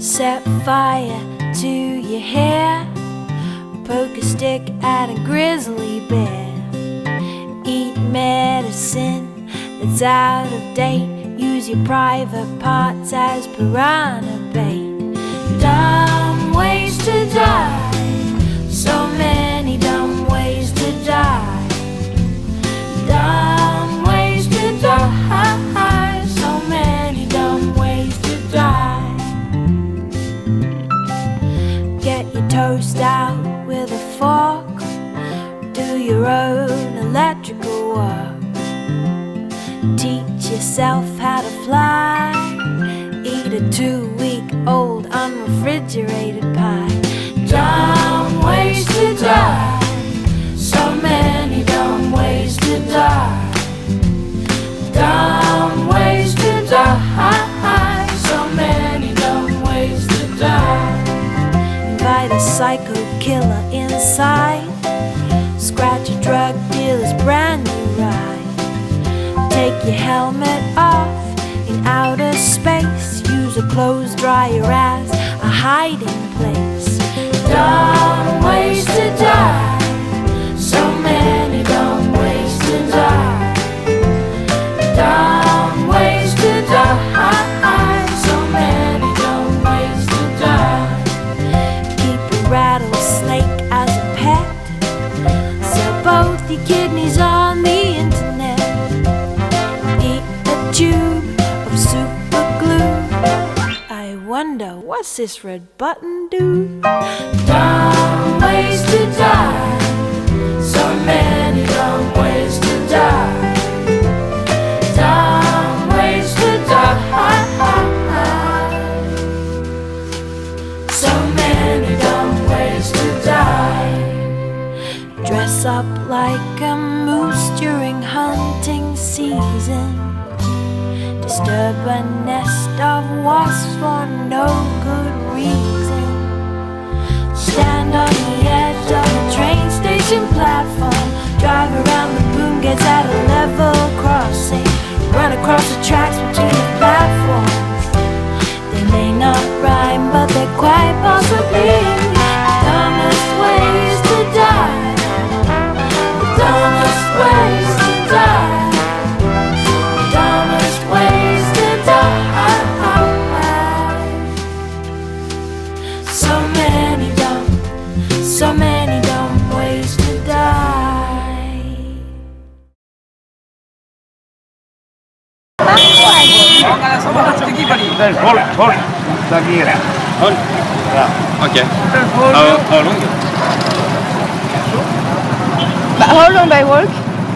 Set fire to your hair, poke a stick at a grizzly bear. Eat medicine that's out of date, use your private parts as piranha bait. Dumb ways to die, so many dumb ways to die. Dumb ways to die, so many dumb ways to die. Get your toast out with a fork, do your own electrical work. Teach yourself how to fly, eat a 2-week-old unrefrigerated pie. Dumb ways to die, so many dumb ways to die. Dumb ways to die, so many dumb ways to die. Invite a psycho killer inside, scratch a drug dealer's brand new ride. Take your helmet off in outer space, use a clothes dryer as a hiding place. Dumb ways to die, so many dumb ways to die. Dumb ways to die, so many dumb ways to die. Keep a rattlesnake as a pet, sell both your kidneys on the internet. Eat a tube of super glue, I wonder what's this red button do? Dumb ways to die, so many dumb ways to die. Dumb ways to die, so many dumb ways to die. Dress up like a moose during hunting season, disturb a nest of wasps for no good reason. Stand on the edge of a train station platform, drive around the boom gates at a level crossing, run across the tracks between the platforms. They may not rhyme, but they're quite possibly the dumbest ways to die. The dumbest ways to die. The dumbest ways to die. So many dumb ways to die. Hold. Hold. Okay. How long? But how long I walk?